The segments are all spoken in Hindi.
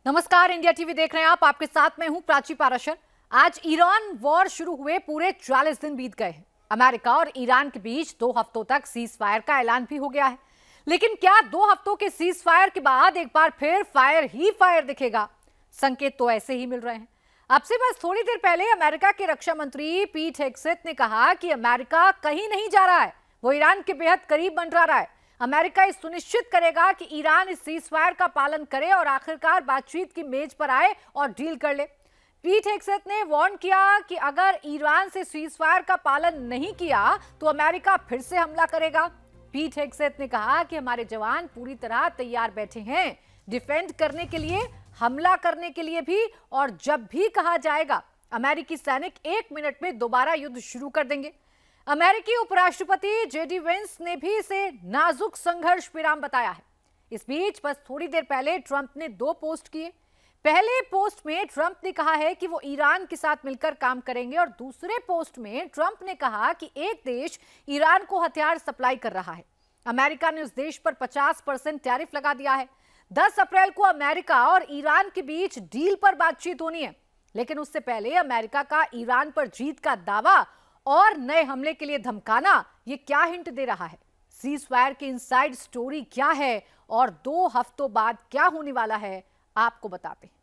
नमस्कार, इंडिया टीवी देख रहे हैं आप। आपके साथ मैं हूं प्राची पाराशर। आज ईरान वॉर शुरू हुए पूरे 40 दिन बीत गए हैं। अमेरिका और ईरान के बीच 2 हफ्तों तक सीज फायर का ऐलान भी हो गया है। लेकिन क्या 2 हफ्तों के सीज फायर के बाद एक बार फिर फायर ही फायर दिखेगा? संकेत तो ऐसे ही मिल रहे हैं। अब से बस थोड़ी देर पहले अमेरिका के रक्षा मंत्री पीट हेग्सेथ ने कहा कि अमेरिका कहीं नहीं जा रहा है, वो ईरान के बेहद करीब मंडरा रहा है। अमेरिका इस सुनिश्चित करेगा कि ईरान इस सीज फायर का पालन करे और आखिरकार बातचीत की मेज पर आए और डील कर ले। पीट हेग्सेथ ने वार्न किया कि अगर ईरान से सीज फायर का पालन नहीं किया तो अमेरिका फिर से हमला करेगा। पीट हेग्सेथ ने कहा कि हमारे जवान पूरी तरह तैयार बैठे हैं, डिफेंड करने के लिए, हमला करने के लिए भी, और जब भी कहा जाएगा अमेरिकी सैनिक 1 मिनट में दोबारा युद्ध शुरू कर देंगे। अमेरिकी उपराष्ट्रपति जेडी वेंस ने भी इसे नाजुक संघर्ष विराम बताया है। इस बीच बस थोड़ी देर पहले ट्रंप ने 2 पोस्ट किए। पहले पोस्ट में ट्रंप ने कहा है कि वो ईरान के साथ मिलकर काम करेंगे, और दूसरे पोस्ट में ट्रंप ने कहा कि एक देश ईरान को हथियार सप्लाई कर रहा है। अमेरिका ने उस देश पर 50% टैरिफ लगा दिया है। 10 अप्रैल को अमेरिका और ईरान के बीच डील पर बातचीत होनी है, लेकिन उससे पहले अमेरिका का ईरान पर जीत का दावा और नए हमले के लिए धमकाना, ये क्या हिंट दे रहा है? सीज फायर की इनसाइड स्टोरी क्या है और 2 हफ्तों बाद क्या होने वाला है, आपको बताते हैं।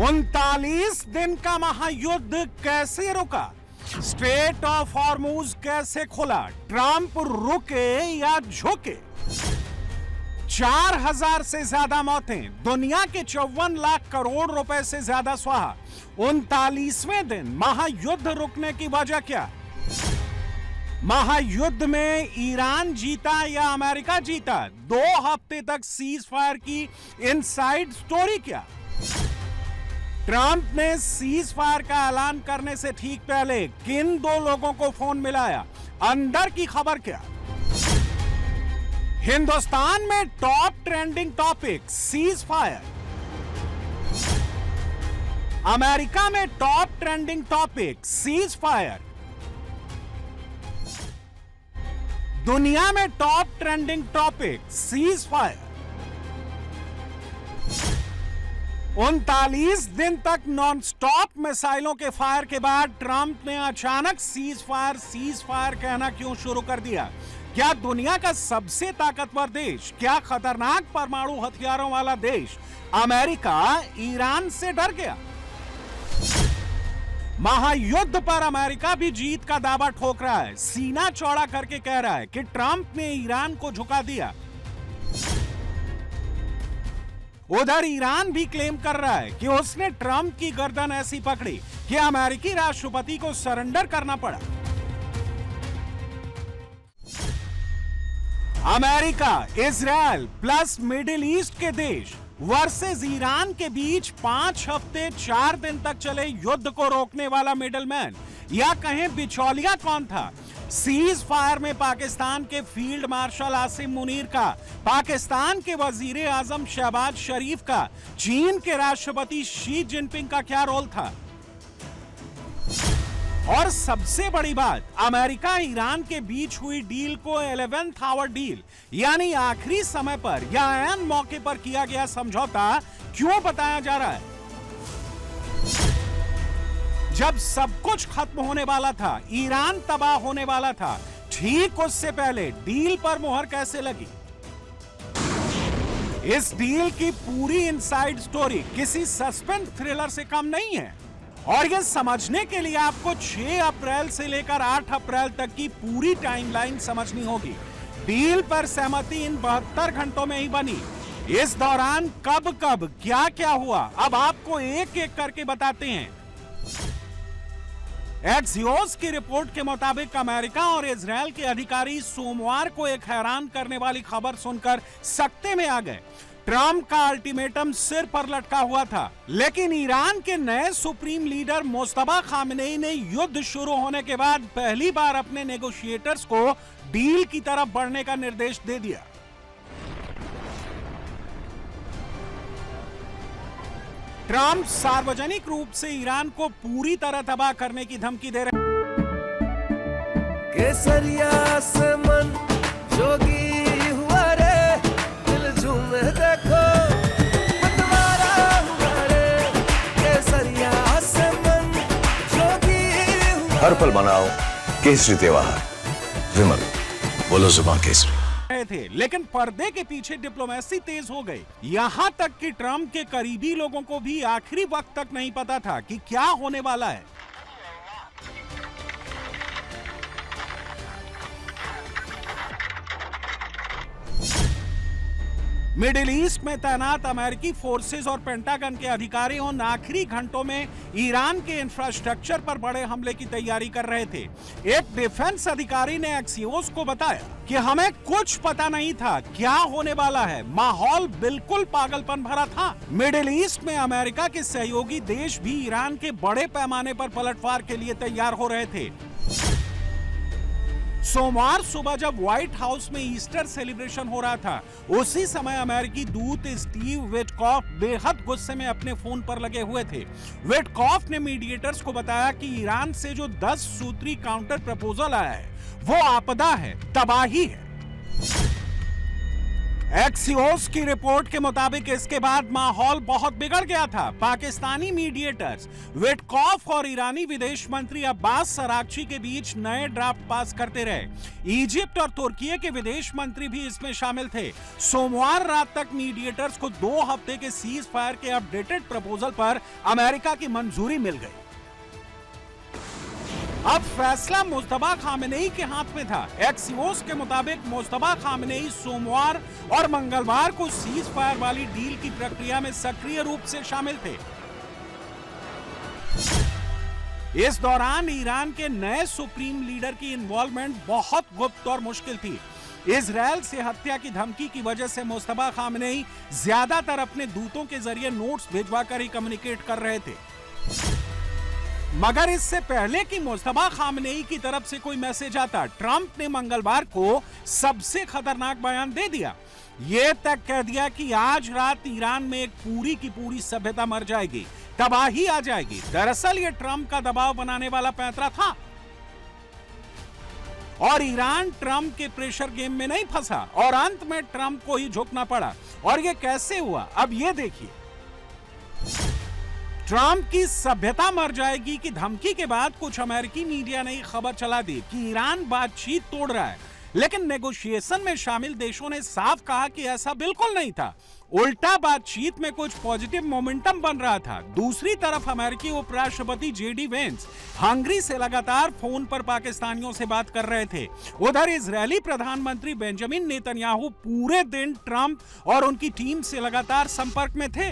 39 दिन का महायुद्ध कैसे रुका? स्ट्रेट ऑफ हॉर्मुज कैसे खुला? ट्रंप रुके या झुके? 4000 से ज्यादा मौतें, दुनिया के 54 लाख करोड़ रुपए से ज्यादा स्वाहा। 39वें दिन महायुद्ध रुकने की वजह क्या? महायुद्ध में ईरान जीता या अमेरिका जीता? 2 हफ्ते तक सीज फायर की इनसाइड स्टोरी क्या? ट्रंप ने सीज फायर का ऐलान करने से ठीक पहले किन 2 लोगों को फोन मिलाया? अंदर की खबर क्या? हिंदुस्तान में top trending topic ceasefire. America में top trending topic ceasefire. दुनिया में top trending topic ceasefire. 39 दिन तक नॉनस्टॉप मिसाइलों के फायर के बाद ट्रंप ने अचानक सीज फायर कहना क्यों शुरू कर दिया? क्या दुनिया का सबसे ताकतवर देश, क्या खतरनाक परमाणु हथियारों वाला देश अमेरिका ईरान से डर गया? महायुद्ध पर अमेरिका भी जीत का दावा ठोक रहा है, सीना चौड़ा करके कह रहा है कि ट्रंप ने ईरान को झुका दिया। उधर ईरान भी क्लेम कर रहा है कि उसने ट्रंप की गर्दन ऐसी पकड़ी कि अमेरिकी राष्ट्रपति को सरेंडर करना पड़ा। America, Israel plus middle east के देश वर्सेस ईरान के बीच 5 हफ्ते 4 दिन तक चले युद्ध को रोकने वाला मिडलमैन या कहें बिचौलिया कौन था? सीज फायर में पाकिस्तान के फील्ड मार्शल आसिम मुनीर का, पाकिस्तान के वजीर आजम शहबाज शरीफ का, चीन के राष्ट्रपति शी जिनपिंग का क्या रोल था? और सबसे बड़ी बात, अमेरिका ईरान के बीच हुई डील को 11th आवर डील यानी आखिरी समय पर या ऐन मौके पर किया गया समझौता क्यों बताया जा रहा है? जब सब कुछ खत्म होने वाला था, ईरान तबाह होने वाला था, ठीक उससे पहले डील पर मुहर कैसे लगी? इस डील की पूरी इनसाइड स्टोरी किसी सस्पेंस थ्रिलर से कम नहीं है, और यह समझने के लिए आपको 6 अप्रैल से लेकर 8 अप्रैल तक की पूरी टाइमलाइन समझनी होगी। डील पर सहमति इन 72 घंटों में ही बनी। इस दौरान कब कब क्या क्या हुआ, अब आपको एक एक करके बताते हैं। एक्सियोस की रिपोर्ट के मुताबिक अमेरिका और इजराइल के अधिकारी सोमवार को एक हैरान करने वाली खबर सुनकर सकते में आ गए। ट्रंप का अल्टीमेटम सिर पर लटका हुआ था, लेकिन ईरान के नए सुप्रीम लीडर मुस्तफा खामेनेई ने युद्ध शुरू होने के बाद पहली बार अपने नेगोशिएटर्स को डील की तरफ बढ़ने का निर्देश दे दिया। ट्रंप सार्वजनिक रूप से ईरान को पूरी तरह तबाह करने की धमकी दे रहे। केसरिया से मन जोगी हुआ रे, दिल झूमे देखो हर पल मनाओ केसरी त्योहार। विमल, बोलो जुबान केसरी। रहे थे, लेकिन पर्दे के पीछे डिप्लोमेसी तेज हो गई। यहां तक कि ट्रंप के करीबी लोगों को भी आखिरी वक्त तक नहीं पता था कि क्या होने वाला है। मिडिल ईस्ट में तैनात अमेरिकी फोर्सेस और पेंटागन के अधिकारी उन आखिरी घंटों में ईरान के इंफ्रास्ट्रक्चर पर बड़े हमले की तैयारी कर रहे थे। एक डिफेंस अधिकारी ने एक्सियोस को बताया कि हमें कुछ पता नहीं था क्या होने वाला है, माहौल बिल्कुल पागलपन भरा था। मिडिल ईस्ट में अमेरिका के सहयोगी देश भी ईरान के बड़े पैमाने पर पलटवार के लिए तैयार हो रहे थे। सोमवार सुबह जब व्हाइट हाउस में ईस्टर सेलिब्रेशन हो रहा था, उसी समय अमेरिकी दूत स्टीव विटकॉफ बेहद गुस्से में अपने फोन पर लगे हुए थे। विटकॉफ ने मीडिएटर्स को बताया कि ईरान से जो 10 सूत्री काउंटर प्रपोजल आया है वो आपदा है, तबाही है। एक्सियोस की रिपोर्ट के मुताबिक इसके बाद माहौल बहुत बिगड़ गया था। पाकिस्तानी मीडिएटर्स विटकॉफ और ईरानी विदेश मंत्री अब्बास अरागची के बीच नए ड्राफ्ट पास करते रहे। इजिप्ट और तुर्की के विदेश मंत्री भी इसमें शामिल थे। सोमवार रात तक मीडिएटर्स को 2 हफ्ते के सीज फायर के अपडेटेड प्रपोजल पर अमेरिका की मंजूरी मिल गई। अब फैसला मुस्तफा खामेनेई के हाथ में था। एक्सियोस के मुताबिक मुस्तफा खामेनेई सोमवार और मंगलवार को सीज फायर वाली डील की प्रक्रिया में सक्रिय रूप से शामिल थे। इस दौरान ईरान के नए सुप्रीम लीडर की इन्वॉल्वमेंट बहुत गुप्त और मुश्किल थी। इजरायल से हत्या की धमकी की वजह से मुस्तफा खामेनेई ज्यादातर अपने दूतों के जरिए नोट्स भिजवाकर ही कम्युनिकेट कर रहे थे। मगर इससे पहले कि मुस्तफा खामेनेई की तरफ से कोई मैसेज आता, ट्रंप ने मंगलवार को सबसे खतरनाक बयान दे दिया। यह तक कह दिया कि आज रात ईरान में एक पूरी की पूरी सभ्यता मर जाएगी, तबाही आ जाएगी। दरअसल यह ट्रंप का दबाव बनाने वाला पैंतरा था और ईरान ट्रंप के प्रेशर गेम में नहीं फंसा और अंत में ट्रंप को ही झुकना पड़ा। और यह कैसे हुआ, अब यह देखिए। ट्रंप की सभ्यता मर जाएगी की धमकी के बाद कुछ अमेरिकी मीडिया ने खबर चला दी कि ईरान बातचीत तोड़ रहा है, लेकिन नेगोशिएशन में शामिल देशों ने साफ कहा कि ऐसा बिल्कुल नहीं था। उल्टा बातचीत में कुछ पॉजिटिव मोमेंटम बन रहा था। दूसरी तरफ अमेरिकी उपराष्ट्रपति जेडी वेंस हंगरी से लगातार फोन पर पाकिस्तानियों से बात कर रहे थे। उधर इजरायली प्रधानमंत्री बेंजामिन नेतन्याहू पूरे दिन ट्रंप और उनकी टीम से लगातार संपर्क में थे।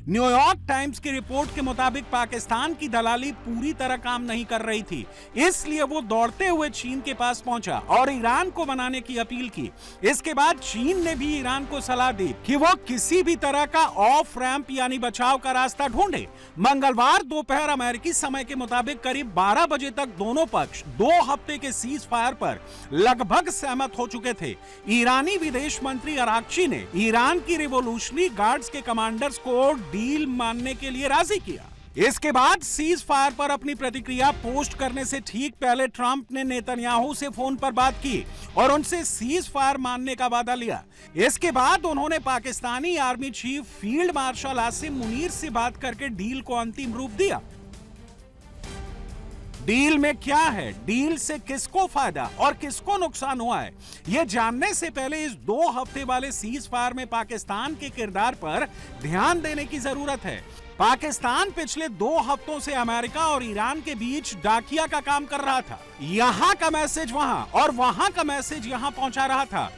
न्यूयॉर्क टाइम्स की रिपोर्ट के मुताबिक पाकिस्तान की दलाली पूरी तरह काम नहीं कर रही थी, इसलिए वो दौड़ते हुए चीन के पास पहुंचा और ईरान को मनाने की अपील की। इसके बाद चीन ने भी ईरान को सलाह दी कि वो किसी भी तरह का ऑफ रैंप यानी बचाव का रास्ता ढूंढे। मंगलवार दोपहर अमेरिकी समय के मुताबिक करीब 12 बजे तक दोनों पक्ष 2 हफ्ते के सीज फायर पर लगभग सहमत हो चुके थे। ईरानी विदेश मंत्री अरागची ने ईरान की रिवॉल्यूशनरी गार्ड्स के कमांडर्स को डील मानने के लिए राजी किया। इसके बाद सीज फायर पर अपनी प्रतिक्रिया पोस्ट करने से ठीक पहले ट्रंप ने नेतन्याहू से फोन पर बात की और उनसे सीज फायर मानने का वादा लिया। इसके बाद उन्होंने Pakistani army chief field marshal Asim Munir से बात करके डील को अंतिम रूप दिया। डील में क्या है, डील से किसको फायदा और किसको नुकसान हुआ है, यह जानने से पहले इस 2 हफ्ते वाले सीज फायर में पाकिस्तान के किरदार पर ध्यान देने की जरूरत है। पाकिस्तान पिछले 2 हफ्तों से अमेरिका और ईरान के बीच डाकिया का काम कर रहा था। यहां का मैसेज वहां और वहां का मैसेज यहां पहुंचा रहा था।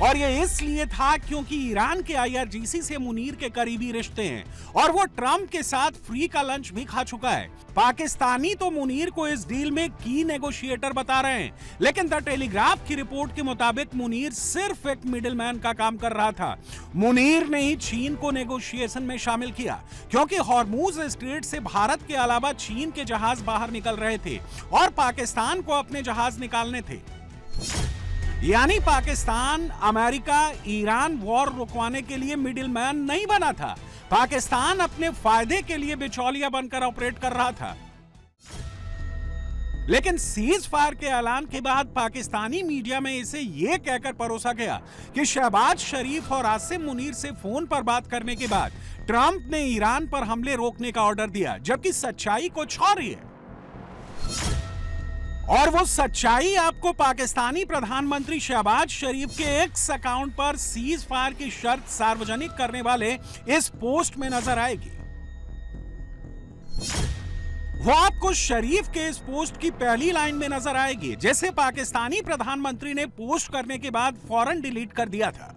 और ये इसलिए था क्योंकि ईरान के IRGC से मुनीर के करीबी रिश्ते हैं और वो ट्रंप के साथ फ्री का लंच भी खा चुका है। पाकिस्तानी तो मुनीर को इस डील में की नेगोशिएटर बता रहे हैं, लेकिन द टेलीग्राफ की रिपोर्ट के मुताबिक मुनीर सिर्फ एक मिडिलमैन का काम कर रहा था। मुनीर ने ही चीन को नेगोशिएशन में शामिल किया क्योंकि हॉर्मूज स्ट्रेट से भारत के अलावा चीन के जहाज बाहर निकल रहे थे और पाकिस्तान को अपने जहाज निकालने थे। यानी पाकिस्तान अमेरिका ईरान वॉर रुकवाने के लिए मिडिलमैन नहीं बना था, पाकिस्तान अपने फायदे के लिए बिचौलिया बनकर ऑपरेट कर रहा था। लेकिन सीज फायर के ऐलान के बाद पाकिस्तानी मीडिया में इसे यह कहकर परोसा गया कि शहबाज शरीफ और आसिम मुनीर से फोन पर बात करने के बाद ट्रंप ने ईरान पर हमले रोकने का ऑर्डर दिया, जबकि सच्चाई कुछ और ही है। और वो सच्चाई आपको पाकिस्तानी प्रधानमंत्री शहबाज शरीफ के एक्स अकाउंट पर सीज फायर की शर्त सार्वजनिक करने वाले इस पोस्ट में नजर आएगी। वो आपको शरीफ के इस पोस्ट की पहली लाइन में नजर आएगी, जिसे पाकिस्तानी प्रधानमंत्री ने पोस्ट करने के बाद फौरन डिलीट कर दिया था।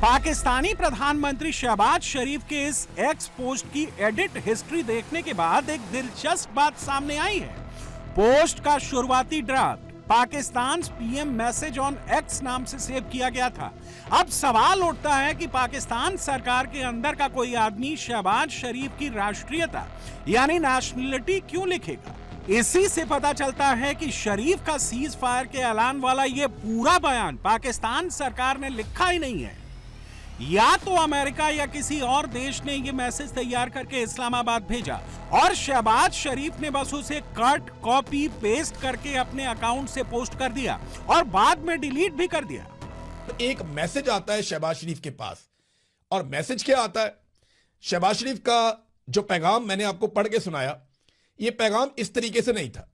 पाकिस्तानी प्रधानमंत्री शहबाज शरीफ के इस एक्स पोस्ट की एडिट हिस्ट्री देखने के बाद एक दिलचस्प बात सामने आई है। पोस्ट का शुरुआती draft Pakistan PM message on x नाम से सेव किया गया था। अब सवाल उठता है कि पाकिस्तान सरकार के अंदर का कोई आदमी शहबाज शरीफ की राष्ट्रीयता यानी नेशनलिटी क्यों लिखेगा? इसी से पता चलता है कि शरीफ का सीज फायर के ऐलान वाला यह पूरा बयान पाकिस्तान सरकार ने लिखा ही नहीं है। या तो अमेरिका या किसी और देश ने यह मैसेज तैयार करके इस्लामाबाद भेजा और शहबाज शरीफ ने बस उसे कट कॉपी पेस्ट करके अपने अकाउंट से पोस्ट कर दिया और बाद में डिलीट भी कर दिया। एक मैसेज आता है शहबाज शरीफ के पास, और मैसेज क्या आता है? शहबाज शरीफ का जो पैगाम मैंने आपको पढ़ के सुनाया, यह पैगाम इस तरीके से नहीं था।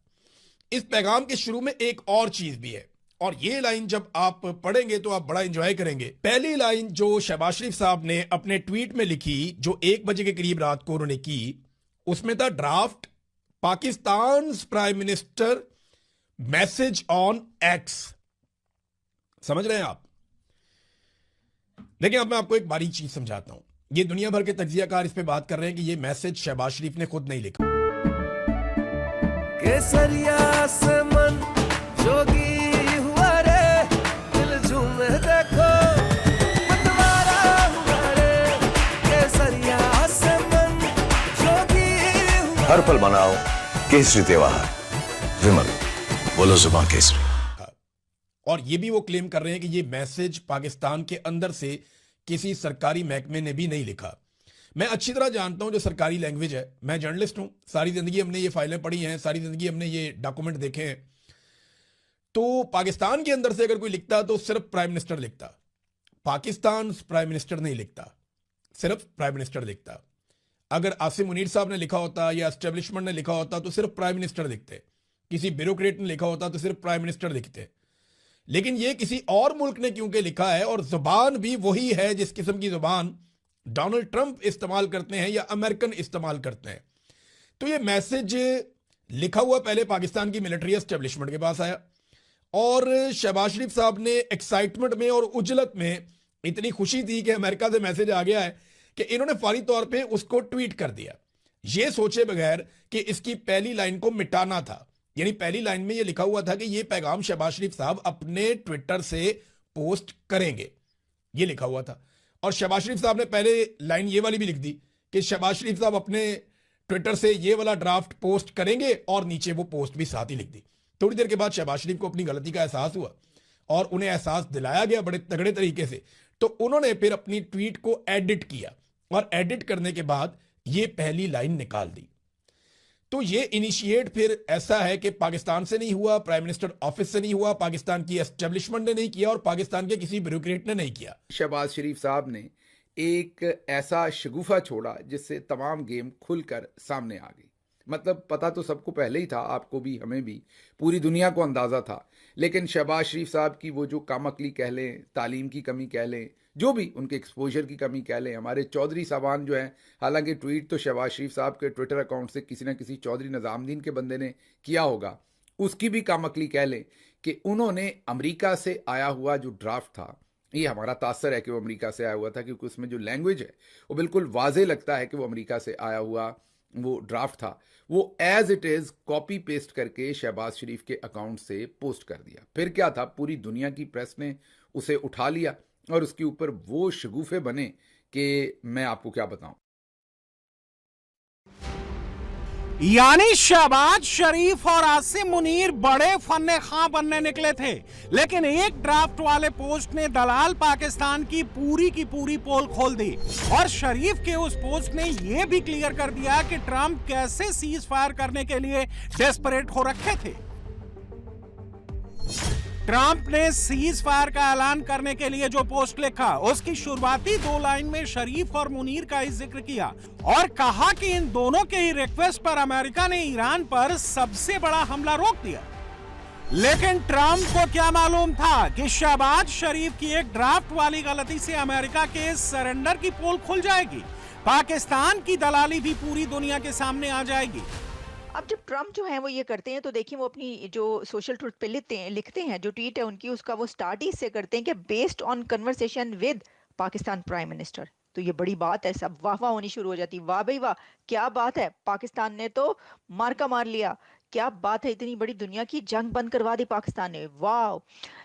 इस पैगाम के शुरू में एक और चीज भी है, और ये लाइन जब आप पढ़ेंगे तो आप बड़ा एंजॉय करेंगे। पहली लाइन जो शहबाज शरीफ साहब ने अपने ट्वीट में लिखी, जो 1 बजे के करीब रात को उन्होंने की, उसमें था draft Pakistan prime minister message on x. समझ रहे हैं आप? देखिए, अब मैं आपको एक बारीक चीज समझाता हूं। ये दुनिया भर के तज्जियाकार इस पे बात कर रहे हैं कि ये मैसेज शहबाज शरीफ ने खुद नहीं लिखा। केसरिया से मन जोगी देखो मतवारा हुआ रे, केसरिया से मन जोगी हुआ। हर पल मनाओ केसरी त्योहार। विमल, बोलो जुबान केसरी। और ये भी वो क्लेम कर रहे हैं कि ये मैसेज पाकिस्तान के अंदर से किसी सरकारी महकमे ने भी नहीं लिखा। मैं अच्छी तरह जानता हूं जो सरकारी लैंग्वेज है। मैं जर्नलिस्ट हूं, सारी जिंदगी हमने ये फाइलें पढ़ी हैं, सारी जिंदगी हमने ये डॉक्यूमेंट देखे हैं। तो पाकिस्तान के अंदर से अगर कोई लिखता तो सिर्फ प्राइम मिनिस्टर लिखता, पाकिस्तान प्राइम मिनिस्टर नहीं लिखता, सिर्फ प्राइम मिनिस्टर लिखता। अगर आसिम मुनीर साहब ने लिखा होता या एस्टेब्लिशमेंट ने लिखा होता तो सिर्फ प्राइम मिनिस्टर लिखते, किसी ब्यूरोक्रेट ने लिखा होता तो सिर्फ प्राइम मिनिस्टर लिखते। लेकिन ये किसी और मुल्क ने क्योंकि लिखा है, और जुबान भी वही है जिस किस्म की जुबान डोनाल्ड ट्रंप इस्तेमाल करते हैं या अमेरिकन इस्तेमाल करते हैं। तो ये मैसेज लिखा हुआ पहले पाकिस्तान की मिलिट्री एस्टेब्लिशमेंट के पास आया, और शहबाज शरीफ साहब ने एक्साइटमेंट में और उजलत में इतनी खुशी थी कि अमेरिका से मैसेज आ गया है कि इन्होंने फौरी तौर पे उसको ट्वीट कर दिया, ये सोचे बगैर कि इसकी पहली लाइन को मिटाना था। यानी पहली लाइन में ये लिखा हुआ था कि ये पैगाम शहबाज शरीफ साहब अपने ट्विटर से पोस्ट करेंगे, ये लिखा हुआ था। और शहबाज शरीफ साहब ने पहले लाइन ये वाली भी लिख दी कि शहबाज शरीफ साहब अपने ट्विटर से ये वाला ड्राफ्ट पोस्ट करेंगे, और नीचे वो पोस्ट भी साथ ही लिख दी। थोड़ी देर के बाद शहबाज शरीफ को अपनी गलती का एहसास हुआ और उन्हें एहसास दिलाया गया बड़े तगड़े तरीके से। तो उन्होंने फिर अपनी ट्वीट को एडिट किया, और एडिट करने के बाद ये पहली लाइन निकाल दी। तो ये इनिशिएट फिर ऐसा है कि पाकिस्तान से नहीं हुआ, प्राइम मिनिस्टर ऑफिस से नहीं हुआ, पाकिस्तान की एस्टेब्लिशमेंट ने नहीं किया, और पाकिस्तान के किसी ब्यूरोक्रेट ने नहीं किया। शहबाज शरीफ साहब ने एक ऐसा शगुफा छोड़ा जिससे तमाम गेम खुलकर सामने आ गई। मतलब पता तो सबको पहले ही था, आपको भी, हमें भी, पूरी दुनिया को अंदाज़ा था। लेकिन शहबाज शरीफ साहब की वो जो कामअक्ली कह लें, तालीम की कमी कह लें, जो भी उनके एक्सपोजर की कमी कह लें, हमारे चौधरी साहबान जो हैं, हालांकि ट्वीट तो शहबाज शरीफ साहब के ट्विटर अकाउंट से किसी न किसी चौधरी निज़ामुद्दीन के बंदे ने किया होगा, उसकी भी कामअक्ली कह लें कि उन्होंने अमेरिका से आया हुआ जो ड्राफ्ट था, ये हमारा तासर है कि वो अमेरिका से आया हुआ था, क्योंकि उसमें जो लैंग्वेज है वो बिल्कुल वाजे लगता है कि वो अमेरिका से आया हुआ वो ड्राफ्ट था, वो as it is copy paste करके शहबाज शरीफ के अकाउंट से पोस्ट कर दिया। फिर क्या था, पूरी दुनिया की प्रेस ने उसे उठा लिया और उसके ऊपर वो शगुफे बने कि मैं आपको क्या बताऊं। यानी शहबाज शरीफ और आसिम मुनीर बड़े फन्ने खां बनने निकले थे, लेकिन एक ड्राफ्ट वाले पोस्ट ने दलाल पाकिस्तान की पूरी पोल खोल दी, और शरीफ के उस पोस्ट ने यह भी क्लियर कर दिया कि ट्रंप कैसे सीज फायर करने के लिए डेस्परेट हो रखे थे। ट्रंप ने सीज फायर का ऐलान करने के लिए जो पोस्ट लिखा, उसकी शुरुआती 2 लाइन में शरीफ और मुनीर का ही जिक्र किया और कहा कि इन दोनों के ही रिक्वेस्ट पर अमेरिका ने ईरान पर सबसे बड़ा हमला रोक दिया। लेकिन ट्रंप को क्या मालूम था कि शहबाज शरीफ की एक ड्राफ्ट वाली गलती से अमेरिका के सरेंडर की पोल खुल जाएगी, पाकिस्तान की दलाली भी पूरी दुनिया के सामने आ जाएगी। अब जब ट्रम्प जो है वो ये करते हैं तो देखिए वो अपनी जो सोशल ट्रुथ पे लिखते हैं जो ट्वीट है उनकी, उसका वो स्टार्ट ही इससे करते हैं कि based on conversation with Pakistan prime minister. तो ये बड़ी बात है, सब वाह वाह होनी शुरू हो जाती, वाह भाई वाह क्या बात है, पाकिस्तान ने तो मार्का मार लिया, क्या बात है, इतनी बड़ी दुनिया की जंग बंद करवा दी पाकिस्तान ने, वाह।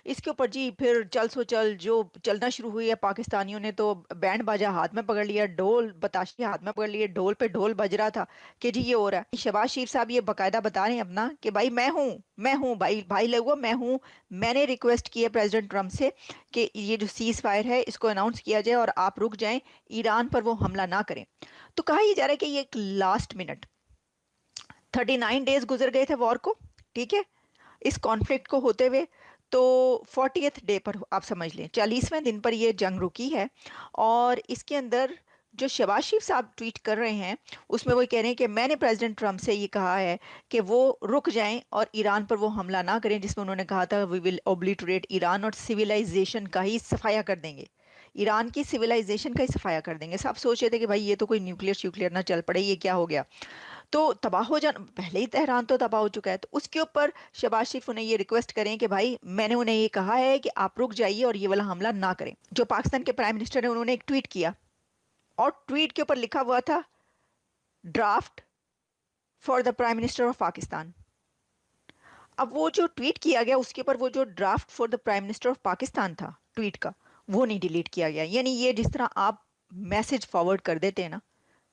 इसके ऊपर जी फिर चल सो चल जो चलना शुरू हुई है, पाकिस्तानियों ने तो बैंड बाजा हाथ में पकड़ लिया, ढोल बताशे हाथ में पकड़ लिए, ढोल पे ढोल बज रहा था कि जी ये हो रहा है। शहबाज शरीफ साहब ये बाकायदा बता रहे हैं अपना कि भाई मैं हूँ भाई लोगों, मैं हूँ, मैंने रिक्वेस्ट की है प्रेसिडेंट ट्रम्प से कि ये जो सीज फायर है इसको अनाउंस किया जाए और आप रुक जाएं, ईरान पर वो हमला ना करें। तो कहा यह जा रहा है कि ये एक लास्ट मिनट 39 डेज गुजर गए थे वॉर को, ठीक है, इस कॉन्फ्लिक्ट को होते हुए, तो 40th डे पर आप समझ लें 40वें दिन पर ये जंग रुकी है। और इसके अंदर जो शहबाज शरीफ साहब ट्वीट कर रहे हैं उसमें वो कह रहे हैं कि मैंने प्रेसिडेंट ट्रम्प से ये कहा है कि वो रुक जाएं और ईरान पर वो हमला ना करें, जिसमें उन्होंने कहा था वी विल ओब्लिटरेट ईरान और सिविलाइजेशन का ही सफाया कर देंगे, ईरान की सिविलाइजेशन का ही सफाया कर देंगे। सब सोच रहे थे कि भाई ये तो कोई न्यूक्लियर ना चल पड़े, ये क्या हो गया, तो तबाह हो जाना, पहले ही तेहरान तो तबाह हो चुका है। तो उसके ऊपर शहबाज शरीफ उन्हें ये रिक्वेस्ट करें कि भाई मैंने उन्हें ये कहा है कि आप रुक जाइए और ये वाला हमला ना करें। जो पाकिस्तान के प्राइम मिनिस्टर है उन्होंने एक ट्वीट किया और ट्वीट के ऊपर लिखा हुआ था draft for the prime minister of Pakistan. अब वो जो ट्वीट किया गया उसके ऊपर वो जो draft for the prime minister of Pakistan था ट्वीट का, वो नहीं डिलीट किया गया। यानी ये जिस तरह आप मैसेज फॉरवर्ड कर देते हैं ना,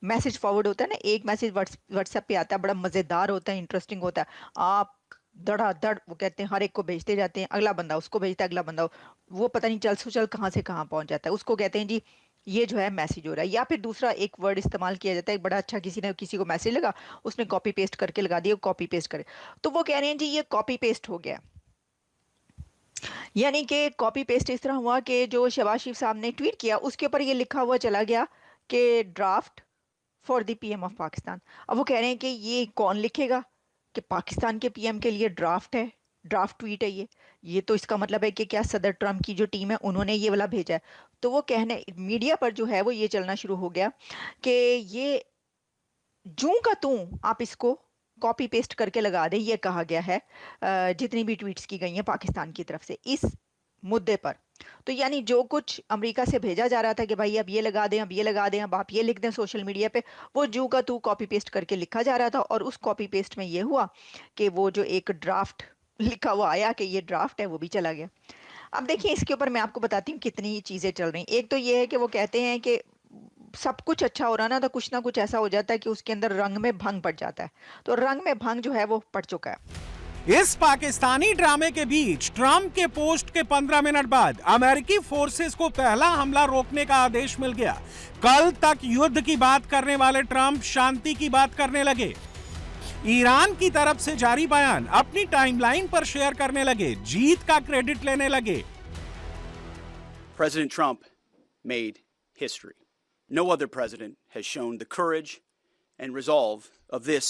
मैसेज फॉरवर्ड होता है ना, एक मैसेज व्हाट्सएप पे आता है, बड़ा मज़ेदार होता है, इंटरेस्टिंग होता है, आप धड़ाधड़ वो कहते हैं हर एक को भेजते जाते हैं, अगला बंदा उसको भेजता है, अगला बंदा वो पता नहीं चल सो चल कहाँ से कहाँ पहुँच जाता है, उसको कहते हैं जी ये जो है मैसेज हो रहा है। या फिर दूसरा एक वर्ड इस्तेमाल किया जाता है, बड़ा अच्छा, किसी ने किसी को मैसेज लगा, उसने कॉपी पेस्ट करके लगा दिया, कॉपी पेस्ट करे, तो वो कह रहे हैं जी ये कॉपी पेस्ट हो गया। यानी कि कॉपी पेस्ट इस तरह हुआ कि जो शहबाज शरीफ साहब ने ट्वीट किया उसके ऊपर ये लिखा हुआ चला गया कि draft for the PM of Pakistan. अब वो कह रहे हैं कि ये कौन लिखेगा कि पाकिस्तान के पीएम के लिए ड्राफ्ट है, ड्राफ्ट ट्वीट है ये तो इसका मतलब है कि क्या सदर ट्रम्प की जो टीम है उन्होंने ये वाला भेजा है। तो वो कहने मीडिया पर जो है वो ये चलना शुरू हो गया कि ये जूं का तूं आप इसको कॉपी पेस्ट करके लगा दे, ये कहा गया है जितनी भी ट्वीट्स की गई हैं पाकिस्तान की तरफ से इस मुद्दे पर। तो यानी जो कुछ अमेरिका से भेजा जा रहा था कि भाई अब ये लगा दें, अब ये लगा दें, अब आप ये लिख दें सोशल मीडिया पे, वो जू का तू कॉपी पेस्ट करके लिखा जा रहा था। और उस कॉपी पेस्ट में ये हुआ कि वो जो एक ड्राफ्ट लिखा हुआ आया कि ये ड्राफ्ट है वो भी चला गया। अब देखिए इसके ऊपर मैं आपको बताती हूँ कितनी चीज़ें चल रही। एक तो ये है कि वो कहते हैं कि सब कुछ अच्छा हो रहा ना कुछ ऐसा हो जाता है कि उसके अंदर रंग में भंग पड़ जाता है, तो रंग में भंग जो है वो पड़ चुका है। इस पाकिस्तानी ड्रामे के बीच ट्रंप के पोस्ट के 15 मिनट बाद अमेरिकी फोर्सेस को पहला हमला रोकने का आदेश मिल गया। कल तक युद्ध की बात करने वाले ट्रंप शांति की बात करने लगे। ईरान की तरफ से जारी बयान अपनी टाइमलाइन पर शेयर करने लगे, जीत का क्रेडिट लेने लगे। President Trump made history. No other president has shown the courage and resolve of this.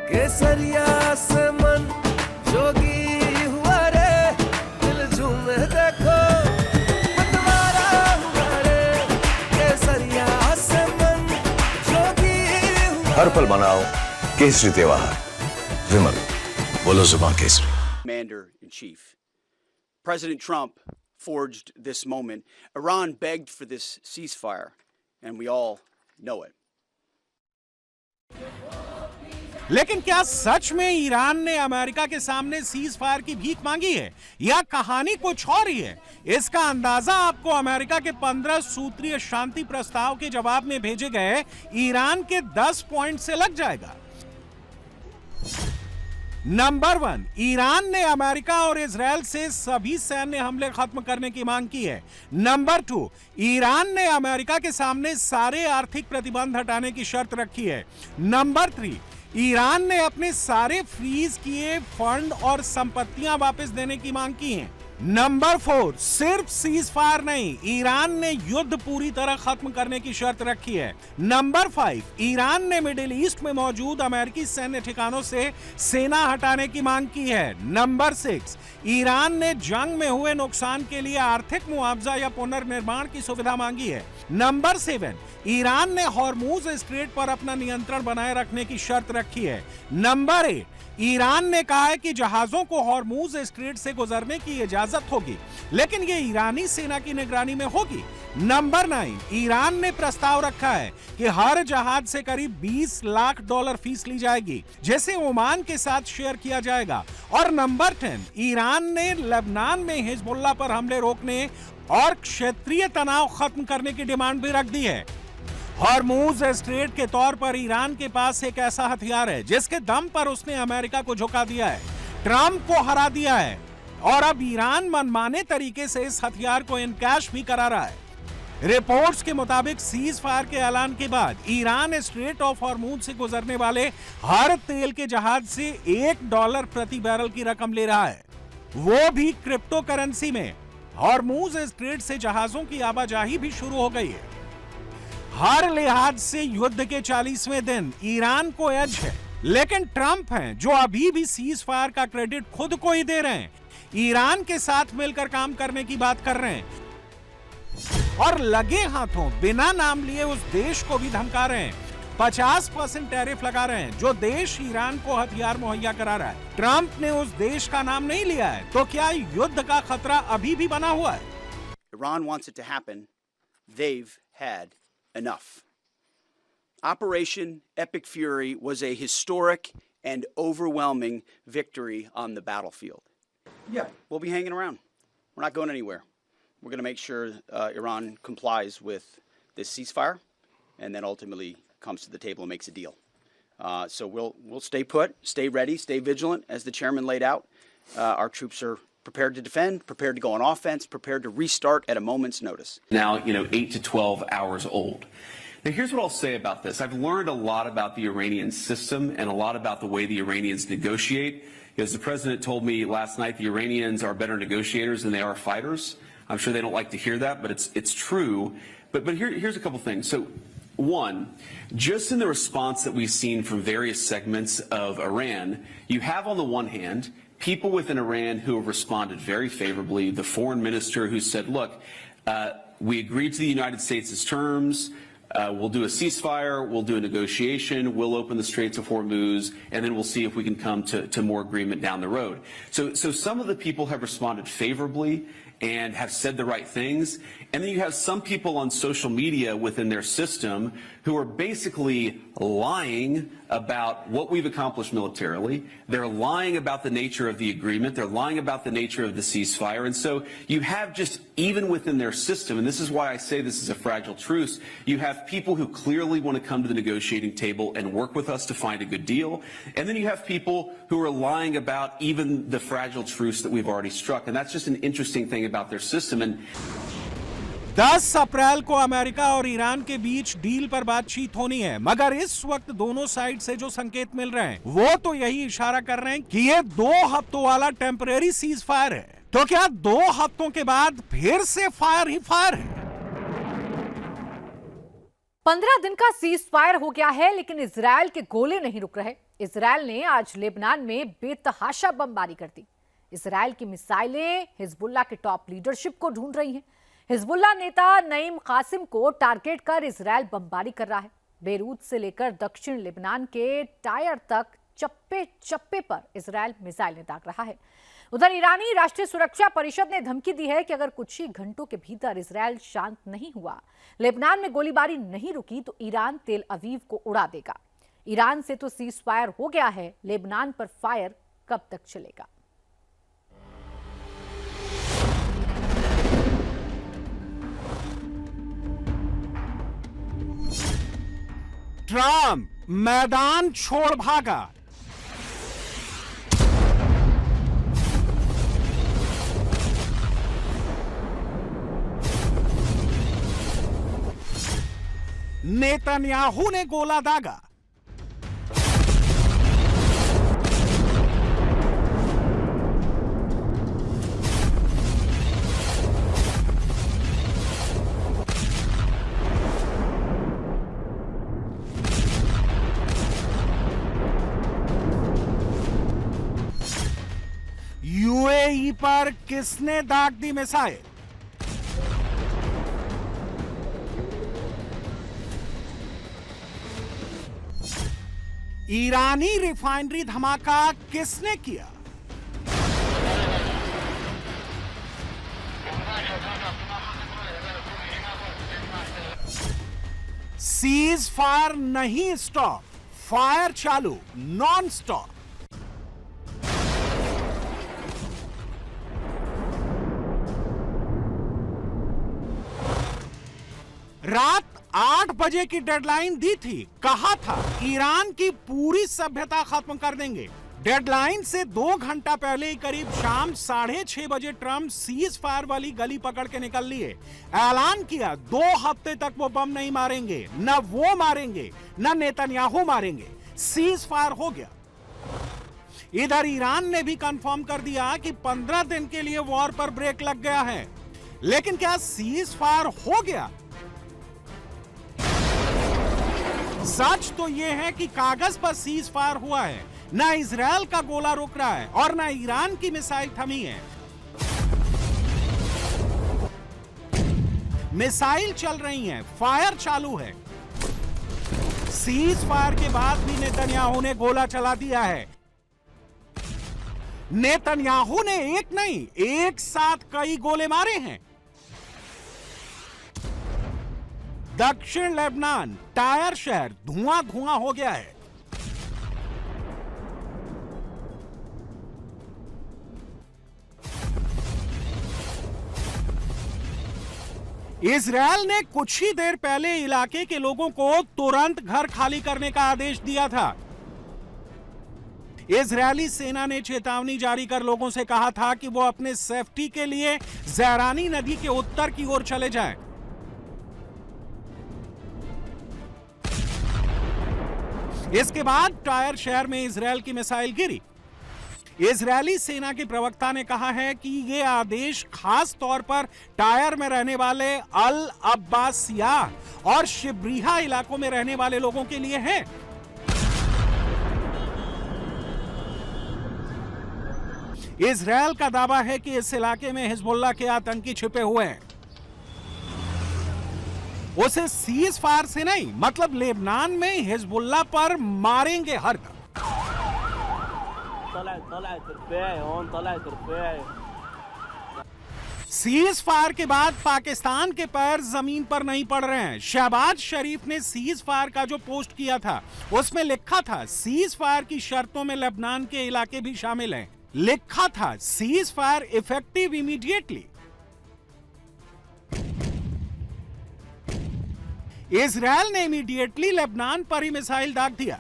केसरिया से मन जोगी हुआ रे, दिल झूमे देखो मतवारा हुआ रे, केसरिया से मन जोगी हुआ। हर पल मनाओ केसरी त्योहार। विमल, बोलो जुबान Kesari. Commander-in-Chief. President Trump forged this moment. Iran begged for this ceasefire, and we all know it. लेकिन क्या सच में ईरान ने अमेरिका के सामने सीज फायर की भीख मांगी है या कहानी कुछ और ही है? इसका अंदाजा आपको अमेरिका के 15 सूत्रीय शांति प्रस्ताव के जवाब में भेजे गए ईरान के 10 पॉइंट से लग जाएगा। नंबर 1, ईरान ने अमेरिका और इजराइल से सभी सैन्य हमले खत्म करने की मांग की है। नंबर 2, ईरान ने अमेरिका के सामने सारे आर्थिक प्रतिबंध हटाने की शर्त रखी है। नंबर 3, ईरान ने अपने सारे फ्रीज किए फंड और संपत्तियां वापस देने की मांग की है। नंबर 4, सिर्फ सीज फायर नहीं, ईरान ने युद्ध पूरी तरह खत्म करने की शर्त रखी है। नंबर 5, ईरान ने मिडिल ईस्ट में मौजूद अमेरिकी सैन्य ठिकानों से सेना हटाने की मांग की है। नंबर 6, ईरान ने जंग में हुए नुकसान के लिए आर्थिक मुआवजा या पुनर्निर्माण की सुविधा मांगी है। नंबर 7, ईरान ने हॉर्मूज स्ट्रेट पर अपना नियंत्रण बनाए रखने की शर्त रखी है। नंबर 8, ईरान ने कहा है कि जहाजों को हॉर्मूज स्ट्रेट से गुजरने की इजाजत होगी, लेकिन ये ईरानी सेना की निगरानी में होगी। नंबर 9, ईरान ने प्रस्ताव रखा है कि हर जहाज से करीब $20 लाख फीस ली जाएगी, जिसे ओमान के साथ शेयर किया जाएगा। और नंबर 10, ईरान ने लेबनान में हिजबुल्लाह पर हमले रोकने और क्षेत्रीय तनाव खत्म करने की डिमांड भी रख दी है। हॉर्मूज स्ट्रेट के तौर पर ईरान के पास एक ऐसा हथियार है जिसके दम पर उसने अमेरिका को झुका दिया है, ट्रंप को हरा दिया है, और अब ईरान मनमाने तरीके से इस हथियार को इनकैश भी करा रहा है। रिपोर्ट्स के मुताबिक सीज फायर के ऐलान के बाद ईरान स्ट्रेट ऑफ हॉर्मूज से गुजरने वाले हर तेल के जहाज से $1 प्रति बैरल की रकम ले रहा है, वो भी क्रिप्टो करेंसी में। हॉर्मूज स्ट्रेट से जहाजों की आवाजाही भी शुरू हो गई है। हर लिहाज से युद्ध के 40वें दिन ईरान को एज है, लेकिन ट्रंप हैं जो अभी भी सीज फायर का क्रेडिट खुद को ही दे रहे हैं, ईरान के साथ मिलकर काम करने की बात कर रहे हैं और लगे हाथों बिना नाम लिए उस देश को भी धमका रहे हैं। 50% टैरिफ लगा रहे हैं जो देश ईरान को हथियार मुहैया करा रहा है। ट्रंप ने उस देश का नाम नहीं लिया है, तो क्या युद्ध का खतरा अभी भी बना हुआ है? Iran wants it to happen. They've had enough. Operation Epic Fury was a historic and overwhelming victory on the battlefield. Yeah, we'll be hanging around. We're not going anywhere. We're going to make sure Iran complies with this ceasefire and then ultimately comes to the table and makes a deal. So we'll stay put, stay ready, stay vigilant, as the chairman laid out. Our troops are prepared to defend, prepared to go on offense, prepared to restart at a moment's notice. Now, 8 to 12 hours old. Now, here's what I'll say about this. I've learned a lot about the Iranian system and a lot about the way the Iranians negotiate. As the president told me last night, the Iranians are better negotiators than they are fighters. I'm sure they don't like to hear that, but it's true. But here's a couple things. So, one, just in the response that we've seen from various segments of Iran, you have on the one hand people within Iran who have responded very favorably. The foreign minister who said, look, we agreed to the United States' terms. We'll do a ceasefire. We'll do a negotiation. We'll open the Straits of Hormuz, and then we'll see if we can come to more agreement down the road. So some of the people have responded favorably and have said the right things. And then you have some people on social media within their system who are basically lying about what we've accomplished militarily. They're lying about the nature of the agreement. They're lying about the nature of the ceasefire. And so you have just, even within their system, and this is why I say this is a fragile truce, you have people who clearly want to come to the negotiating table and work with us to find a good deal. And then you have people who are lying about even the fragile truce that we've already struck. And that's just an interesting thing about their system. And 10 अप्रैल को अमेरिका और ईरान के बीच डील पर बातचीत होनी है, मगर इस वक्त दोनों साइड से जो संकेत मिल रहे हैं वो तो यही इशारा कर रहे हैं कि ये 2 हफ्तों वाला टेम्परेरी सीज फायर है। तो क्या 2 हफ्तों के बाद फिर से फायर ही फायर है? 15 दिन का सीज फायर हो गया है, लेकिन इजराइल के गोले नहीं रुक रहे। इजराइल ने आज लेबनान में बेतहाशा बमबारी कर दी। इजराइल की मिसाइलें हिजबुल्लाह के टॉप लीडरशिप को ढूंढ रही हैं। हिजबुल्लाह नेता नईम कासिम को टारगेट कर इजराइल बमबारी कर रहा है। बेरूत से लेकर दक्षिण लेबनान के टायर तक चप्पे चप्पे पर इजराइल मिसाइलें दाग रहा है। उधर ईरानी राष्ट्रीय सुरक्षा परिषद ने धमकी दी है कि अगर कुछ ही घंटों के भीतर इजराइल शांत नहीं हुआ, लेबनान में गोलीबारी नहीं रुकी, तो ईरान तेल अवीव को उड़ा देगा। ईरान से तो सीज फायर हो गया है, लेबनान पर फायर कब तक चलेगा? ट्रंप मैदान छोड़ भागा। नेतन्याहू ने गोला दागा। यूएई पर किसने दाग दी मिसाइल? ईरानी रिफाइनरी धमाका किसने किया? सीज फायर नहीं स्टॉप, फायर चालू नॉन स्टॉप। रात 8 बजे की डेडलाइन दी थी, कहा था ईरान की पूरी सभ्यता खत्म कर देंगे। डेडलाइन से 2 घंटा पहले ही करीब शाम 6:30 बजे ट्रंप सीज फायर वाली गली पकड़ के निकल लिए। ऐलान किया 2 हफ्ते तक वो बम नहीं मारेंगे, न वो मारेंगे न नेतन्याहू मारेंगे, सीज फायर हो गया। इधर ईरान ने भी कंफर्म कर दिया कि 15 दिन के लिए वॉर पर ब्रेक लग गया है। लेकिन क्या सीज फायर हो गया? सच तो यह है कि कागज पर सीज फायर हुआ है, ना इजराइल का गोला रुक रहा है और ना ईरान की मिसाइल थमी है। मिसाइल चल रही हैं, फायर चालू है। सीज फायर के बाद भी नेतन्याहू ने गोला चला दिया है। नेतन्याहू ने एक नहीं, एक साथ कई गोले मारे हैं। दक्षिण लेबनान टायर शहर धुआं धुआं हो गया है। इजरायल ने कुछ ही देर पहले इलाके के लोगों को तुरंत घर खाली करने का आदेश दिया था। इजरायली सेना ने चेतावनी जारी कर लोगों से कहा था कि वो अपने सेफ्टी के लिए ज़ैरानी नदी के उत्तर की ओर चले जाएं। इसके बाद टायर शहर में इजरायल की मिसाइल गिरी। इजरायली सेना के प्रवक्ता ने कहा है कि यह आदेश खास तौर पर टायर में रहने वाले अल अब्बासिया और शिब्रीहा इलाकों में रहने वाले लोगों के लिए है। इजरायल का दावा है कि इस इलाके में हिजबुल्लाह के आतंकी छिपे हुए हैं। उसे सीज फायर से नहीं, मतलब लेबनान में हिजबुल्लाह पर मारेंगे हर दम। सीज फायर के बाद पाकिस्तान के पैर जमीन पर नहीं पड़ रहे हैं। शहबाज शरीफ ने सीज फायर का जो पोस्ट किया था उसमें लिखा था सीज फायर की शर्तों में लेबनान के इलाके भी शामिल हैं। लिखा था cease fire effective immediately. Israel ने इमीडिएटली लेबनान पर ही मिसाइल दाग दिया।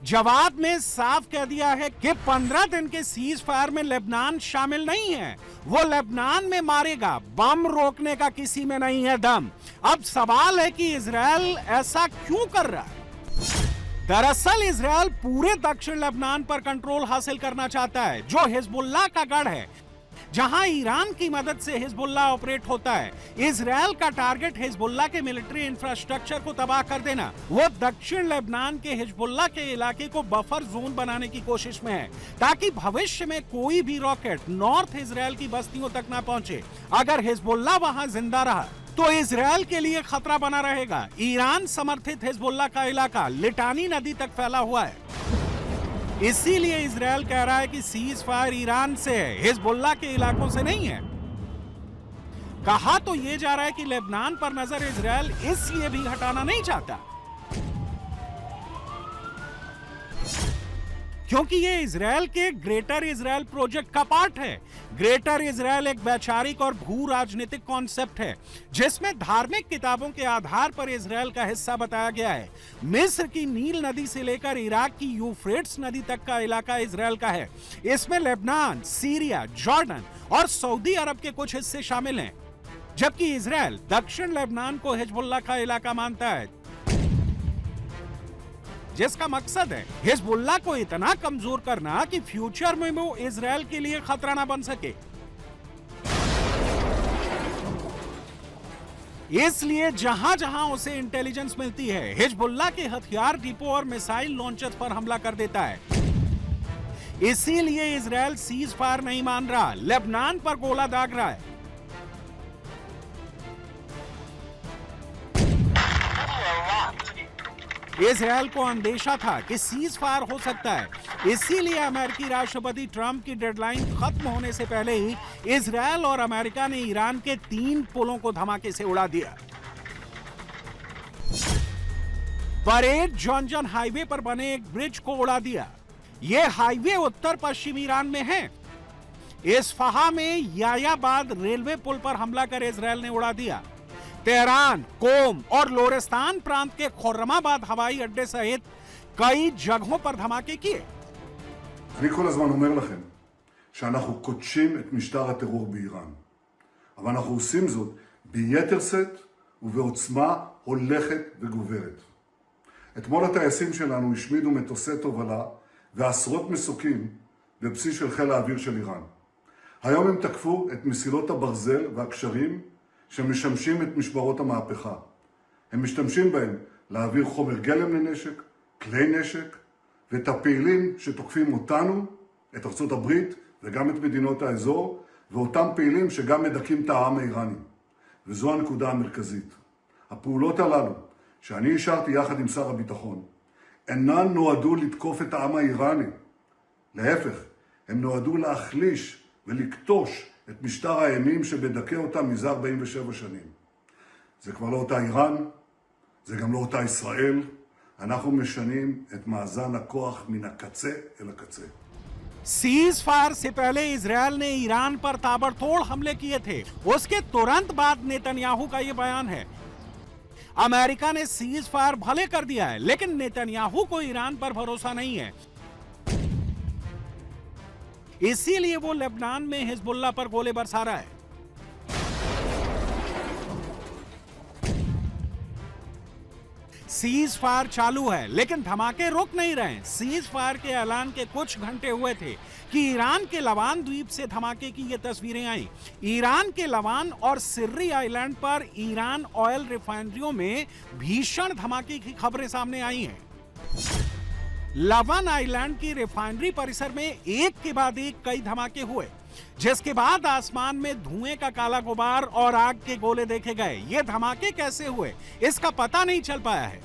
जवाब में साफ कह दिया है कि 15 दिन के सीज फायर में लेबनान शामिल नहीं है। वो लेबनान में मारेगा, बम रोकने का किसी में नहीं है दम। अब सवाल है कि इजरायल ऐसा क्यों कर रहा है? दरअसल इजरायल पूरे दक्षिण लेबनान पर कंट्रोल हासिल करना चाहता है, जो हिजबुल्लाह का गढ़ है, जहां ईरान की मदद से हिजबुल्लाह ऑपरेट होता है। इजरायल का टारगेट हिजबुल्लाह के मिलिट्री इंफ्रास्ट्रक्चर को तबाह कर देना। वो दक्षिण लेबनान के हिजबुल्लाह के इलाके को बफर जोन बनाने की कोशिश में है, ताकि भविष्य में कोई भी रॉकेट नॉर्थ इजरायल की बस्तियों तक ना पहुंचे। अगर हिजबुल्लाह वहां जिंदा रहा तो इजरायल के लिए खतरा बना रहेगा। ईरान समर्थित हिजबुल्लाह का इलाका लिटानी नदी तक फैला हुआ है। इसीलिए इजरायल कह रहा है कि सीज फायर ईरान से है, हिजबुल्लाह के इलाकों से नहीं है। कहा तो यह जा रहा है कि लेबनान पर नजर इजरायल इसलिए भी हटाना नहीं चाहता क्योंकि यह इजरायल के ग्रेटर इजरायल प्रोजेक्ट का पार्ट है। ग्रेटर इजरायल एक वैचारिक और भू राजनीतिक कॉन्सेप्ट है, जिसमें धार्मिक किताबों के आधार पर इजरायल का हिस्सा बताया गया है। मिस्र की नील नदी से लेकर इराक की यूफ्रेट्स नदी तक का इलाका इजरायल का है। इसमें लेबनान, सीरिया, जॉर्डन और सऊदी अरब के कुछ हिस्से शामिल हैं। जबकि इजराइल दक्षिण लेबनान को हिजबुल्लाह का इलाका मानता है, जिसका मकसद है हिजबुल्लाह को इतना कमजोर करना कि फ्यूचर में वो इजराइल के लिए खतरा ना बन सके। इसलिए जहां जहां उसे इंटेलिजेंस मिलती है, हिजबुल्लाह के हथियार डिपो और मिसाइल लॉन्चर्स पर हमला कर देता है। इसीलिए इजराइल सीज फायर नहीं मान रहा, लेबनान पर गोला दाग रहा है। इजराइल को अंदेशा था कि सीज फायर हो सकता है, इसीलिए अमेरिकी राष्ट्रपति ट्रंप की डेडलाइन खत्म होने से पहले ही इजराइल और अमेरिका ने ईरान के 3 पुलों को धमाके से उड़ा दिया। परेड जॉर्जन हाईवे पर बने एक ब्रिज को उड़ा दिया। यह हाईवे उत्तर पश्चिम ईरान में है। इस्फहा में यायाबाद रेलवे पुल पर हमला कर इजराइल ने उड़ा दिया। तेहरान, कोम और लोरेस्तान प्रांत के खुर्रमाबाद हवाई अड्डे सहित कई जगहों पर धमाके किए। אני כל הזמן אומר לכם שאנחנו קודשים את משטר הטרור באיראן, אבל אנחנו עושים זאת ביתר שאת ובעוצמה הולכת וגוברת. אתמול הטייסים שלנו השמידו מטוסי תובלה ועשרות מסוקים בבסיס של חיל האוויר של איראן. היום הם תקפו את מסילות הברזל והקשרים שמשמשים את משמרות המהפכה. הם משתמשים בהם להעביר חומר גלם לנשק, כלי נשק, ואת הפעילים שתוקפים אותנו, את ארצות הברית וגם את מדינות האזור, ואותם פעילים שגם מדכאים את העם האיראני. וזו הנקודה המרכזית. הפעולות הללו, שאני אישרתי יחד עם שר הביטחון, אינן נועדו לתקוף את העם האיראני. להפך, הם נועדו להחליש ולקטוש את משטר האימים שמדכא אותם מזה 47 שנים. זה כבר לא אותה איראן, זה גם לא אותה ישראל. אנחנו משנים את מאזן הכוח מן הקצה אל הקצה. सीज फायर से पहले इजराइल ने ईरान पर ताबड़तोड़ हमले किए थे। उसके तुरंत बाद नेतन्याहू का यह बयान है। अमेरिका ने सीज फायर भले कर दिया है, लेकिन नेतन्याहू को ईरान पर भरोसा नहीं है। इसीलिए वो लेबनान में हिजबुल्लाह पर गोले बरसा रहा है। सीज फायर चालू है, लेकिन धमाके रुक नहीं रहे। सीज फायर के ऐलान के कुछ घंटे हुए थे कि ईरान के लवान द्वीप से धमाके की ये तस्वीरें आई। ईरान के लवान और सिर्री आइलैंड पर ईरान ऑयल रिफाइनरियों में भीषण धमाके की खबरें सामने आई हैं। लवान आइलैंड की रिफाइनरी परिसर में एक के बाद एक कई धमाके हुए, जिसके बाद आसमान में धुएं का काला गुबार और आग के गोले देखे गए। ये धमाके कैसे हुए, इसका पता नहीं चल पाया है।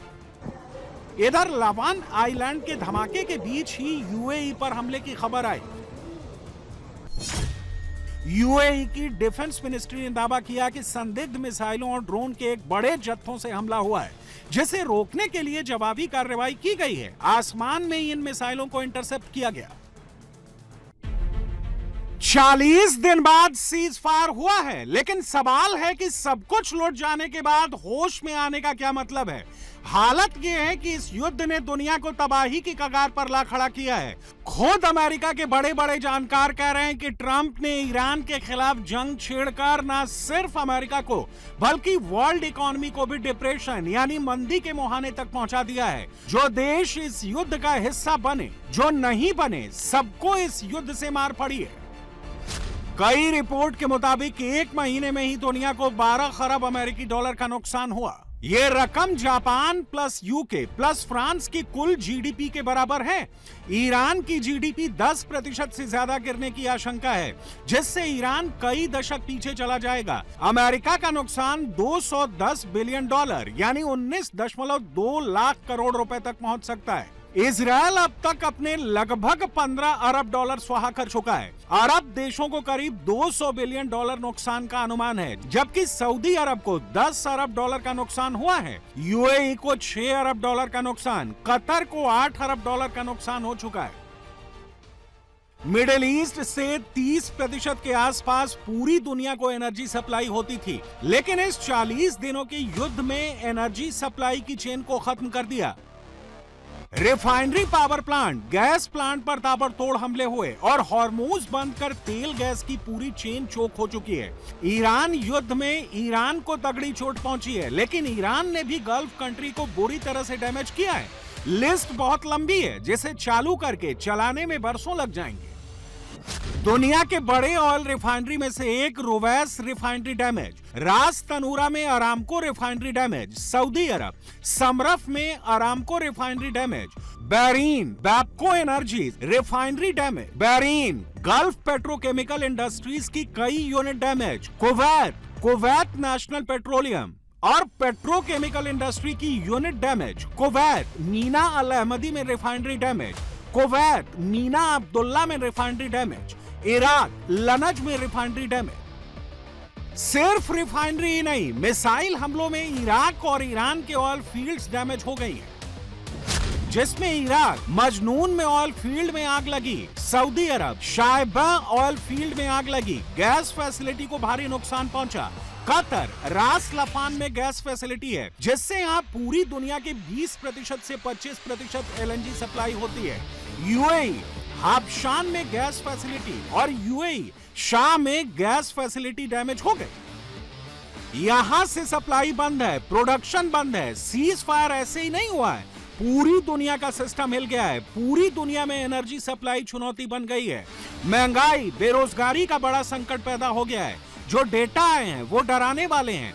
इधर लवान आइलैंड के धमाके के बीच ही यूएई पर हमले की खबर आई। यूएई की डिफेंस मिनिस्ट्री ने दावा किया कि संदिग्ध मिसाइलों और ड्रोन के एक बड़े जत्थों से हमला हुआ है, जिसे रोकने के लिए जवाबी कार्रवाई की गई है। आसमान में इन मिसाइलों को इंटरसेप्ट किया गया। 40 दिन बाद सीज फायर हुआ है, लेकिन सवाल है कि सब कुछ लौट जाने के बाद होश में आने का क्या मतलब है। हालत यह है कि इस युद्ध ने दुनिया को तबाही की कगार पर ला खड़ा किया है। खुद अमेरिका के बड़े बड़े जानकार कह रहे हैं कि ट्रंप ने ईरान के खिलाफ जंग छेड़कर न सिर्फ अमेरिका को बल्कि वर्ल्ड इकोनॉमी को भी डिप्रेशन यानी मंदी के मुहाने तक पहुंचा दिया है। जो देश इस युद्ध का हिस्सा बने, जो नहीं बने, सबको इस युद्ध से मार पड़ी है। कई रिपोर्ट के मुताबिक एक महीने में ही दुनिया को 12 खरब अमेरिकी डॉलर का नुकसान हुआ। ये रकम Japan plus UK plus France की कुल जीडीपी के बराबर है। ईरान की जीडीपी 10% से ज्यादा गिरने की आशंका है, जिससे ईरान कई दशक पीछे चला जाएगा। अमेरिका का नुकसान 210 बिलियन डॉलर यानी 19.2 लाख करोड़ रुपए तक पहुंच सकता है। इजरायल अब तक अपने लगभग 15 अरब डॉलर स्वाहा कर चुका है। अरब देशों को करीब 200 बिलियन डॉलर नुकसान का अनुमान है, जबकि सऊदी अरब को 10 अरब डॉलर का नुकसान हुआ है। यूएई को 6 अरब डॉलर का नुकसान, कतर को 8 अरब डॉलर का नुकसान हो चुका है। मिडिल ईस्ट से 30% के आसपास पूरी दुनिया को एनर्जी सप्लाई होती थी, लेकिन इस 40 दिनों के युद्ध में एनर्जी सप्लाई की चेन को खत्म कर दिया। Refinery power plant, gas plant पर ताबड़तोड़ हमले हुए और हॉर्मूज बंद कर तेल गैस की पूरी चेन चोक हो चुकी है। ईरान युद्ध में ईरान को तगड़ी चोट पहुंची है, लेकिन ईरान ने भी गल्फ कंट्री को बुरी तरह से डैमेज किया है। लिस्ट बहुत लंबी है, जिसे चालू करके चलाने में बरसों लग जाएंगे। दुनिया के बड़े ऑयल रिफाइनरी में से एक Ruwais refinery damage, Ras Tanura में अरामको रिफाइनरी डैमेज, सऊदी अरब समरफ में Aramco refinery damage, Bahrain Bapco Energies refinery damage, Bahrain Gulf Petrochemical Industries की कई unit damage, Kuwait National Petroleum और पेट्रोकेमिकल इंडस्ट्री की unit damage, Kuwait Mina al Ahmadi में refinery damage, Kuwait Mina Abdullah में रिफाइनरी डैमेज, इराक लनज में रिफाइनरी डैमेज। सिर्फ रिफाइनरी ही नहीं, मिसाइल हमलों में इराक और ईरान के ऑयल फील्ड्स डैमेज हो गई हैं, जिसमें इराक मजनून में ऑयल फील्ड में आग लगी, सऊदी अरब शायबा ऑयल फील्ड में आग लगी, गैस फैसिलिटी को भारी नुकसान पहुंचा। कतर रास लफान में गैस फैसिलिटी है, जिससे यहाँ पूरी दुनिया के 20% से 25% LNG सप्लाई होती है। यूएई हाबशान में गैस फैसिलिटी और यूएई शाह में गैस फैसिलिटी डैमेज हो गई। यहां से सप्लाई बंद है, प्रोडक्शन बंद है। सीज फायर ऐसे ही नहीं हुआ है, पूरी दुनिया का सिस्टम हिल गया है। पूरी दुनिया में एनर्जी सप्लाई चुनौती बन गई है। महंगाई, बेरोजगारी का बड़ा संकट पैदा हो गया है। जो डेटा आए हैं वो डराने वाले हैं।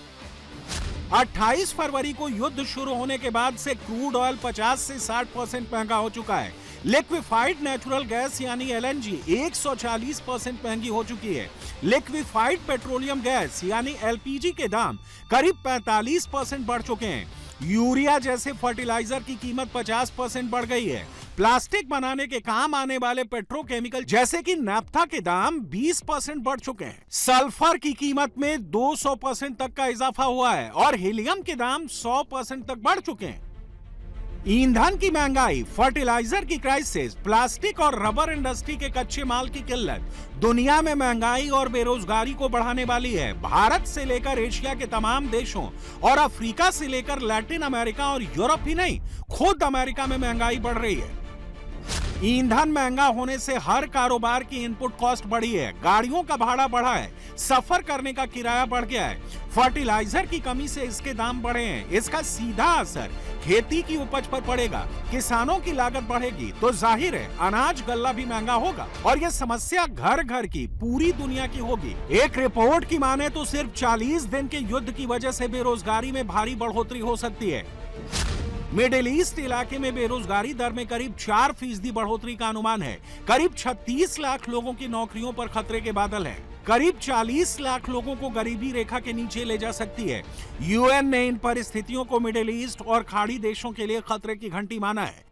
28 फरवरी को युद्ध शुरू होने के बाद से क्रूड ऑयल 50 से 60% महंगा हो चुका है। लिक्विफाइड नेचुरल गैस यानी LNG 140% महंगी हो चुकी है। लिक्विफाइड पेट्रोलियम गैस यानी LPG के दाम करीब 45% बढ़ चुके हैं। यूरिया जैसे फर्टिलाइजर की कीमत 50% बढ़ गई है। प्लास्टिक बनाने के काम आने वाले पेट्रोकेमिकल जैसे कि नैफ्था के दाम 20% बढ़ चुके हैं। सल्फर की कीमत में 200% तक का इजाफा हुआ है और हीलियम के दाम 100% तक बढ़ चुके हैं। ईंधन की महंगाई, फर्टिलाइजर की क्राइसिस, प्लास्टिक और रबर इंडस्ट्री के कच्चे माल की किल्लत दुनिया में महंगाई और बेरोजगारी को बढ़ाने वाली है। भारत से लेकर एशिया के तमाम देशों और अफ्रीका से लेकर लैटिन अमेरिका और यूरोप ही नहीं, खुद अमेरिका में महंगाई बढ़ रही है। ईंधन महंगा होने से हर कारोबार की इनपुट कॉस्ट बढ़ी है। गाड़ियों का भाड़ा बढ़ा है, सफर करने का किराया बढ़ गया है। फर्टिलाइजर की कमी से इसके दाम बढ़े हैं। इसका सीधा असर खेती की उपज पर पड़ेगा। किसानों की लागत बढ़ेगी तो जाहिर है अनाज गल्ला भी महंगा होगा और यह समस्या घर घर की, पूरी दुनिया की होगी। एक रिपोर्ट की माने तो सिर्फ 40 दिन के युद्ध की वजह से बेरोजगारी में भारी बढ़ोतरी हो सकती है। मिडिल ईस्ट इलाके में बेरोजगारी दर में करीब 4% बढ़ोतरी का अनुमान है। करीब 36 लाख लोगों की नौकरियों पर खतरे के बादल हैं। करीब 40 लाख लोगों को गरीबी रेखा के नीचे ले जा सकती है। यूएन ने इन परिस्थितियों को मिडिल ईस्ट और खाड़ी देशों के लिए खतरे की घंटी माना है।